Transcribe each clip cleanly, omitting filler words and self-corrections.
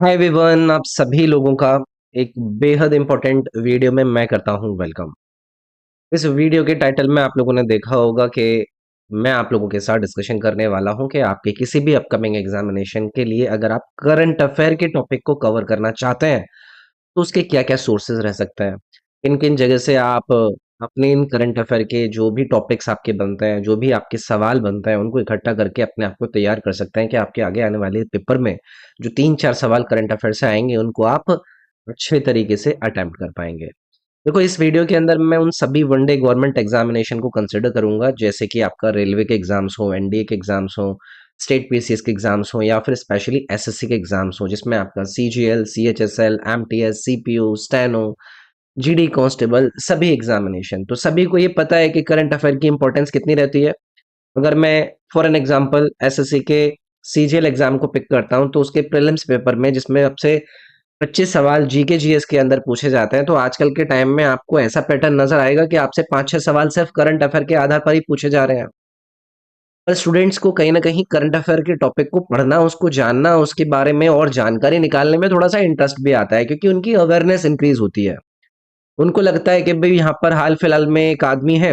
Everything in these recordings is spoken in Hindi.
हाय एवरीवन, आप सभी लोगों का एक बेहद इम्पोर्टेंट वीडियो में मैं करता हूं वेलकम। इस वीडियो के टाइटल में आप लोगों ने देखा होगा कि मैं आप लोगों के साथ डिस्कशन करने वाला हूं कि आपके किसी भी अपकमिंग एग्जामिनेशन के लिए अगर आप करंट अफेयर के टॉपिक को कवर करना चाहते हैं तो उसके क्या-क्या सोर्सेज रह सकते हैं। किन-किन जगह से आप अपने इन करंट अफेयर के जो भी टॉपिक्स आपके बनते हैं, जो भी आपके सवाल बनते हैं, उनको इकट्ठा करके अपने आप को तैयार कर सकते हैं कि आपके आगे आने वाले पेपर में जो 3-4 सवाल करंट अफेयर से आएँगे, उनको आप अच्छे तरीके से अटेम्प्ट कर पाएँगे। देखो, इस वीडियो के अंदर मैं उन सभी वन डे गवर्नमेंट एग्जामिनेशन को कंसिडर करूँगा, जैसे कि आपका रेलवे के एग्ज़ाम्स हों, एनडीए के एग्ज़ाम्स हों, स्टेट पीसीएस के एग्ज़ाम्स हों या फिर स्पेशली एसएससी के एग्ज़ाम्स हों, जिसमें आपका CGL, CHSL, MTS, CPO, steno, GD constable सभी एग्जामिनेशन। तो सभी को ये पता है कि करंट अफेयर की इंपॉर्टेंस कितनी रहती है। अगर मैं फॉर एन एग्जांपल एसएससी के सीजीएल एग्जाम को पिक करता हूं तो उसके प्रीलिम्स पेपर में जिसमें अब से 25 सवाल जीके जीएस के अंदर पूछे जाते हैं, तो आजकल के टाइम में आपको ऐसा पैटर्न नजर आएगा कि आपसे 5-6 सवाल सिर्फ करंट अफेयर के आधार पर ही पूछे जा रहे हैं। पर स्टूडेंट्स को कहीं ना कहीं करंट अफेयर के टॉपिक को पढ़ना, उसको जानना, उसके बारे में और जानकारी निकालने में थोड़ा सा इंटरेस्ट भी आता है, क्योंकि उनकी अवेयरनेस इंक्रीज होती है। उनको लगता है कि भाई यहाँ पर हाल फिलहाल में एक आदमी है,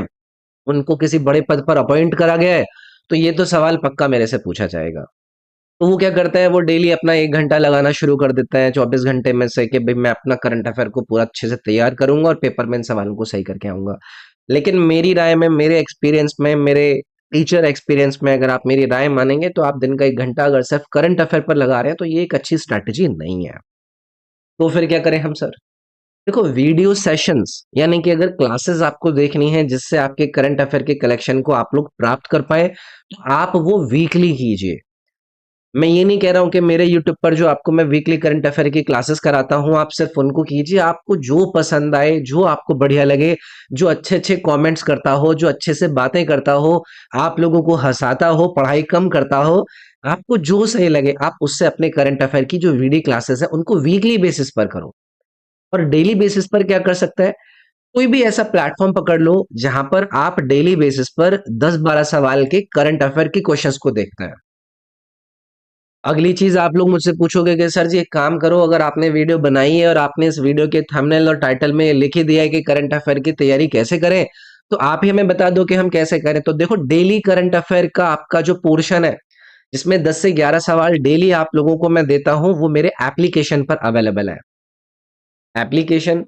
उनको किसी बड़े पद पर अपॉइंट करा गया है, तो ये तो सवाल पक्का मेरे से पूछा जाएगा। तो वो क्या करते हैं, वो डेली अपना 1 घंटा लगाना शुरू कर देते हैं 24 घंटे में से कि भाई मैं अपना करंट अफेयर को पूरा अच्छे से तैयार करूँगा और पेपर में इन सवालों को सही करके आऊँगा। लेकिन मेरी राय में, मेरे एक्सपीरियंस में, मेरे टीचर एक्सपीरियंस में अगर आप मेरी राय मानेंगे तो आप दिन का 1 घंटा अगर सिर्फ करंट अफेयर पर लगा रहे हैं, तो ये एक अच्छी स्ट्रैटेजी नहीं है। तो फिर क्या करें हम सर? देखो, वीडियो सेशंस यानी कि अगर क्लासेस आपको देखनी है जिससे आपके करंट अफेयर के कलेक्शन को आप लोग प्राप्त कर पाए, तो आप वो वीकली कीजिए। मैं ये नहीं कह रहा हूं कि मेरे यूट्यूब पर जो आपको मैं वीकली करंट अफेयर की क्लासेस कराता हूं आप सिर्फ उनको कीजिए। आपको जो पसंद आए, जो आपको बढ़िया लगे, जो अच्छे अच्छे कमेंट्स करता हो, जो अच्छे से बातें करता हो, आप लोगों को हंसाता हो, पढ़ाई कम करता हो, आपको जो सही लगे आप उससे अपने करंट अफेयर की जो वीडियो क्लासेस है उनको वीकली बेसिस पर करो। और डेली बेसिस पर क्या कर सकते हैं, कोई भी ऐसा प्लेटफॉर्म पकड़ लो जहां पर आप डेली बेसिस पर 10-12 सवाल के करंट अफेयर के क्वेश्चंस को देखते हैं। अगली चीज आप लोग मुझसे पूछोगे कि सर जी एक काम करो, अगर आपने वीडियो बनाई है और आपने इस वीडियो के थंबनेल और टाइटल में लिख ही दिया है कि करंट अफेयर की तैयारी कैसे करें, तो आप ही हमें बता दो कि हम कैसे करें। तो देखो, डेली करंट अफेयर का आपका जो पोर्शन है जिसमें 10 से 11 सवाल डेली आप लोगों को मैं देता हूं, वो मेरे एप्लीकेशन पर अवेलेबल है। एप्लीकेशन,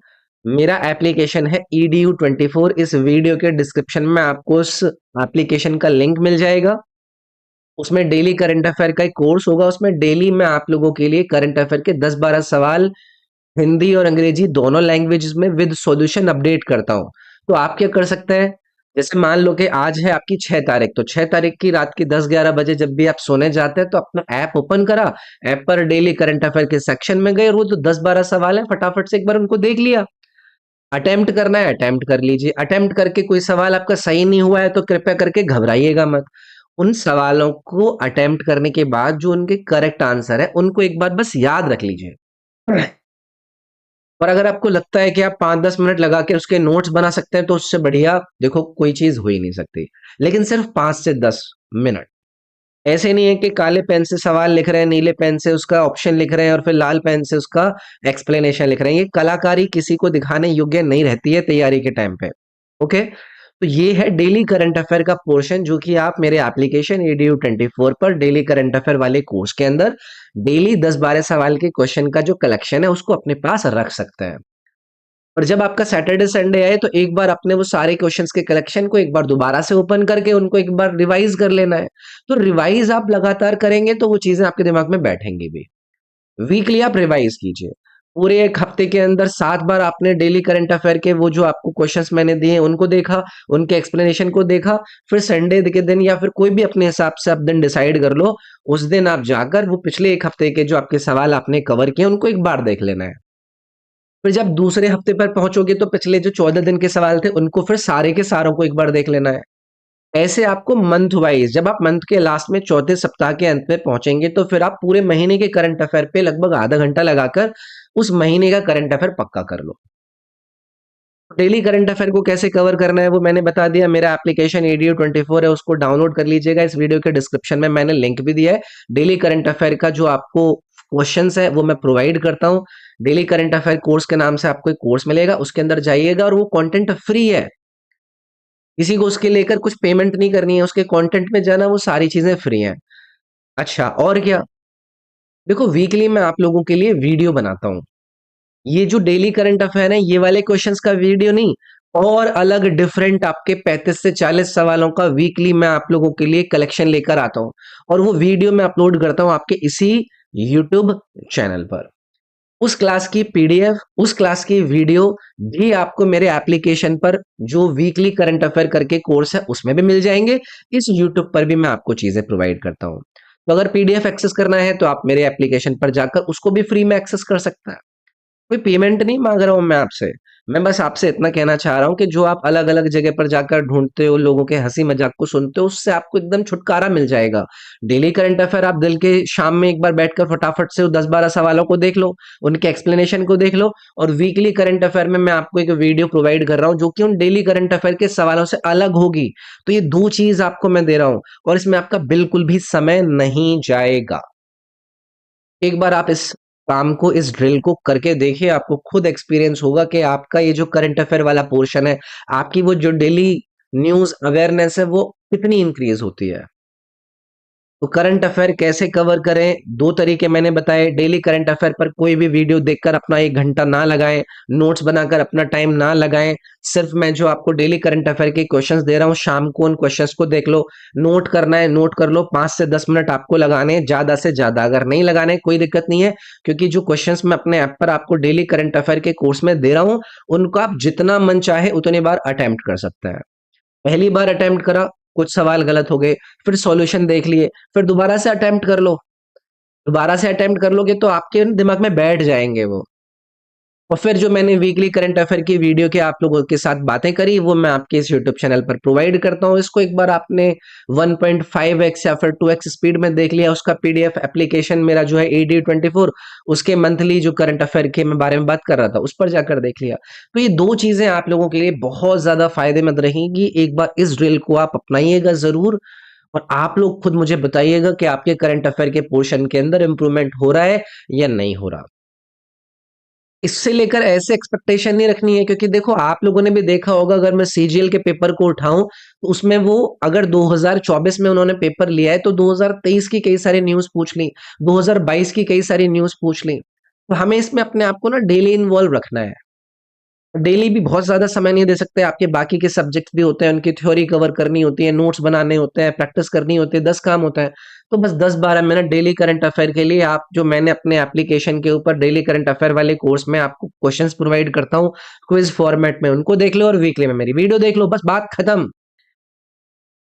मेरा एप्लीकेशन है edu24। इस वीडियो के डिस्क्रिप्शन में आपको उस एप्लीकेशन का लिंक मिल जाएगा। उसमें डेली करंट अफेयर का एक कोर्स होगा, उसमें डेली मैं आप लोगों के लिए करंट अफेयर के 10-12 सवाल हिंदी और अंग्रेजी दोनों लैंग्वेजेस में विद सॉल्यूशन अपडेट करता हूं। तो आप क्या कर सकते हैं, जैसे मान लो कि आज है आपकी 6 तारीख, तो 6 तारीख की रात की 10-11 बजे जब भी आप सोने जाते हैं तो अपना ऐप ओपन करा, ऐप पर डेली करंट अफेयर के सेक्शन में गए और वो तो 10-12 सवाल है, फटाफट से एक बार उनको देख लिया। अटेम्प्ट करना है, अटेम्प्ट कर लीजिए। अटेम्प्ट करके कोई सवाल आपका सही नहीं हुआ है तो कृपया करके घबराइएगा मत। उन सवालों को अटेम्प्ट करने के बाद जो उनके करेक्ट आंसर है उनको एक बार बस याद रख लीजिए। और अगर आपको लगता है कि आप 5-10 मिनट लगा के उसके नोट्स बना सकते हैं तो उससे बढ़िया देखो कोई चीज हो ही नहीं सकती। लेकिन सिर्फ 5 से 10 मिनट। ऐसे नहीं है कि काले पेन से सवाल लिख रहे हैं, नीले पेन से उसका ऑप्शन लिख रहे हैं और फिर लाल पेन से उसका एक्सप्लेनेशन लिख रहे हैं। ये कलाकारी किसी को दिखाने योग्य नहीं रहती है तैयारी के टाइम पे। ओके, तो ये है डेली करंट अफेयर का पोर्शन जो कि आप मेरे एप्लीकेशन edu24 पर डेली करंट अफेयर वाले कोर्स के अंदर डेली 10-12 सवाल के क्वेश्चन का जो कलेक्शन है उसको अपने पास रख सकते हैं। और जब आपका सैटरडे संडे आए तो एक बार अपने वो सारे क्वेश्चंस के कलेक्शन को एक बार दोबारा से ओपन करके उनको एक बार रिवाइज कर लेना है। तो रिवाइज आप लगातार करेंगे तो वो चीजें आपके दिमाग में बैठेंगी भी। वीकली आप रिवाइज कीजिए। पूरे 1 हफ्ते के अंदर 7 बार आपने डेली करंट अफेयर के वो जो आपको क्वेश्चंस मैंने दिए उनको देखा, उनके एक्सप्लेनेशन को देखा, फिर संडे के दिन या फिर कोई भी अपने हिसाब से आप दिन डिसाइड कर लो, उस दिन आप जाकर वो पिछले 1 हफ्ते के जो आपके सवाल आपने कवर किए उनको एक बार देख लेना है। फिर जब दूसरे हफ्ते पर पहुंचोगे तो पिछले जो 14 दिन के सवाल थे उनको फिर सारे के सारों को एक बार देख लेना है। ऐसे आपको मंथ वाइज जब आप मंथ के लास्ट में चौथे सप्ताह के अंत में पहुंचेंगे तो फिर आप पूरे महीने के करंट अफेयर पे लगभग आधा घंटा लगाकर उस महीने का करंट अफेयर पक्का कर लो। डेली करंट अफेयर को कैसे कवर करना है वो मैंने बता दिया। मेरा एप्लीकेशन edu24 है, उसको डाउनलोड कर लीजिएगा। इस वीडियो के डिस्क्रिप्शन में मैंने लिंक भी दिया है। डेली करंट अफेयर का जो आपको क्वेश्चंस है वो मैं प्रोवाइड करता हूँ। डेली करंट अफेयर कोर्स के नाम से आपको एक कोर्स मिलेगा, उसके अंदर जाइएगा और वो कंटेंट फ्री है। किसी को उसके लेकर कुछ पेमेंट नहीं करनी है, उसके कंटेंट में जाना, वो सारी चीजें फ्री हैं। अच्छा और क्या, देखो वीकली मैं आप लोगों के लिए वीडियो बनाता हूँ। ये जो डेली करंट अफेयर है ये वाले क्वेश्चंस का वीडियो नहीं, और अलग डिफरेंट आपके 35 से 40 सवालों का वीकली मैं आप लोगों के लिए कलेक्शन लेकर आता हूँ, और वो वीडियो मैं अपलोड करता हूँ आपके इसी यूट्यूब चैनल पर। उस क्लास की पीडीएफ, उस क्लास की वीडियो भी आपको मेरे एप्लीकेशन पर, जो वीकली करंट अफेयर करके कोर्स है उसमें भी मिल जाएंगे। इस यूट्यूब पर भी मैं आपको चीजें प्रोवाइड करता हूँ। तो अगर पीडीएफ एक्सेस करना है तो आप मेरे एप्लीकेशन पर जाकर उसको भी फ्री में एक्सेस कर सकते हैं। कोई पेमेंट नहीं मांग रहा हूँ मैं आपसे। मैं बस आपसे इतना कहना चाह रहा हूँ कि जो आप अलग-अलग जगह पर जाकर ढूँढते हो, लोगों के हँसी-मज़ाक को सुनते हो, उससे आपको एकदम छुटकारा मिल जाएगा। डेली करंट अफेयर आप दिल के शाम में एक बार बैठकर फटाफट से 10-12 सवालों को देख लो, उनके एक्सप्लेनेशन को देख लो, और वीकली करंट अफेयर में मैं आपको एक वीडियो प्रोवाइड कर रहा हूँ, जो कि उन डेली करंट अफेयर के सवालों से अलग होगी। तो ये 2 चीज़ आपको मैं दे रहा हूँ, और इसमें आपका बिल्कुल भी समय नहीं जाएगा। एक बार आप इस काम को, इस ड्रिल को करके देखिए, आपको खुद एक्सपीरियंस होगा कि आपका ये जो करंट अफेयर वाला पोर्शन है, आपकी वो जो डेली न्यूज़ अवेयरनेस है, वो कितनी इंक्रीज़ होती है। तो करंट अफेयर कैसे कवर करें, 2 तरीके मैंने बताए। डेली करंट अफेयर पर कोई भी वीडियो देखकर अपना 1 घंटा ना लगाएँ, नोट्स बनाकर अपना टाइम ना लगाएँ। सिर्फ मैं जो आपको डेली करंट अफेयर के क्वेश्चंस दे रहा हूँ, शाम को उन क्वेश्चंस को देख लो। नोट करना है, नोट कर लो, 5 से 10 मिनट आपको लगाने हैं, ज़्यादा से ज़्यादा। अगर नहीं लगाने, कोई दिक्कत नहीं है, क्योंकि जो क्वेश्चंस मैं अपने ऐप पर आपको डेली करंट अफेयर के कोर्स में दे रहा हूँ, उनको आप जितना मन चाहे उतनी बार अटेम्प्ट कर सकते हैं। पहली बार अटेम्प्ट करा, कुछ सवाल गलत हो गए, फिर सॉल्यूशन देख लिए, फिर दोबारा से अटेम्प्ट कर लो। दोबारा से अटेम्प्ट कर लोगे तो आपके दिमाग में बैठ जाएँगे वो। और फिर जो मैंने वीकली करंट अफेयर की वीडियो के आप लोगों के साथ बातें करी, वो मैं आपके इस यूट्यूब चैनल पर प्रोवाइड करता हूँ। इसको एक बार आपने 1.5x या फिर 2x स्पीड में देख लिया, उसका पीडीएफ एप्लीकेशन मेरा जो है AD24, उसके मंथली जो करंट अफेयर के मैं बारे में बात कर रहा था, उस पर जाकर देख लिया। तो ये 2 चीज़ें आप लोगों के लिए बहुत ज़्यादा फ़ायदेमंद रहेंगी। एक बार इस ड्रिल को आप अपनाइएगा ज़रूर, और आप लोग खुद मुझे बताइएगा कि आपके करंट अफेयर के पोर्शन के अंदर इम्प्रूवमेंट हो रहा है या नहीं हो रहा। इससे लेकर ऐसे एक्सपेक्टेशन नहीं रखनी है, क्योंकि देखो आप लोगों ने भी देखा होगा, अगर मैं सीजीएल के पेपर को उठाऊं तो उसमें वो, अगर 2024 में उन्होंने पेपर लिया है तो 2023 की कई सारी न्यूज़ पूछ ली, 2022 की कई सारी न्यूज़ पूछ ली। तो हमें इसमें अपने आप को ना डेली इन्वॉल्व रखना है। डेली भी बहुत ज़्यादा समय नहीं दे सकते, आपके बाकी के सब्जेक्ट भी होते हैं, उनकी थ्योरी कवर करनी होती है, नोट्स बनाने होते हैं, प्रैक्टिस करनी होती है, 10 काम होता है। तो बस 10-12 मिनट डेली करंट अफेयर के लिए आप, जो मैंने अपने एप्लीकेशन के ऊपर डेली करंट अफेयर वाले कोर्स में आपको क्वेश्चंस प्रोवाइड करता हूँ, क्विज़ फॉर्मेट में, उनको देख लो और वीकली में मेरी वीडियो देख लो, बस बात खत्म।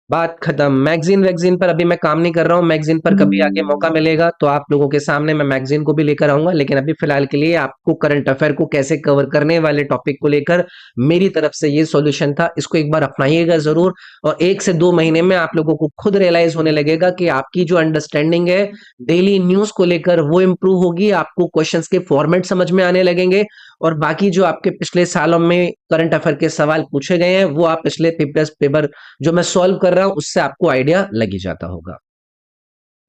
बात खत्म। मैगज़ीन वैगज़ीन पर अभी मैं काम नहीं कर रहा हूँ, मैगज़ीन पर कभी आगे मौका मिलेगा तो आप लोगों के सामने मैं मैगज़ीन को भी लेकर आऊँगा, लेकिन अभी फ़िलहाल के लिए आपको करंट अफ़ेयर को कैसे कवर करने वाले टॉपिक को लेकर मेरी तरफ से ये सॉल्यूशन था। इसको एक बार अपनाइएगा ज़रूर, और 1 से 2 महीने में आप लोगों को खुद रियलाइज़ होने लगेगा कि आपकी जो अंडरस्टैंडिंग है डेली न्यूज़ को लेकर, वो इम्प्रूव होगी, आपको क्वेश्चन्स के फॉर्मेट समझ में आने लगेंगे, और बाकी जो आपके पिछले सालों में करंट अफ़ेयर के सवाल पूछे गए हैं, वो आप पिछले प्रीवियस पेपर जो मैं सॉल्व कर रहा हूँ, उससे आपको आइडिया लग ही जाता होगा।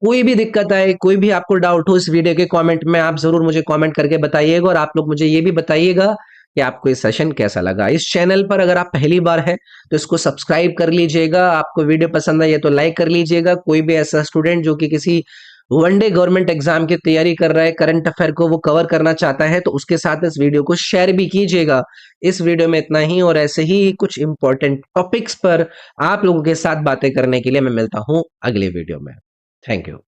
कोई भी दिक्कत आए, कोई भी आपको डाउट हो इस वीडियो के कमेंट में, आप ज़रूर मुझे कमेंट करके बताइएगा, और आप लोग मुझे ये भी बताइएगा कि आपको ये सेशन कैसा लगा। इस चैनल पर अगर आप पहली बार हैं, तो इसको सब्सक्राइब कर लीजिएगा, आपको वीडियो पसंद आई है तो लाइक कर लीजिएगा। कोई भी ऐसा स्टूडेंट जो कि किसी वनडे गवर्नमेंट एग्जाम की तैयारी कर रहा है, करंट अफेयर को वो कवर करना चाहता है, तो उसके साथ इस वीडियो को शेयर भी कीजिएगा। इस वीडियो में इतना ही, और ऐसे ही कुछ इंपॉर्टेंट टॉपिक्स पर आप लोगों के साथ बातें करने के लिए मैं मिलता हूँ अगले वीडियो में। Thank you.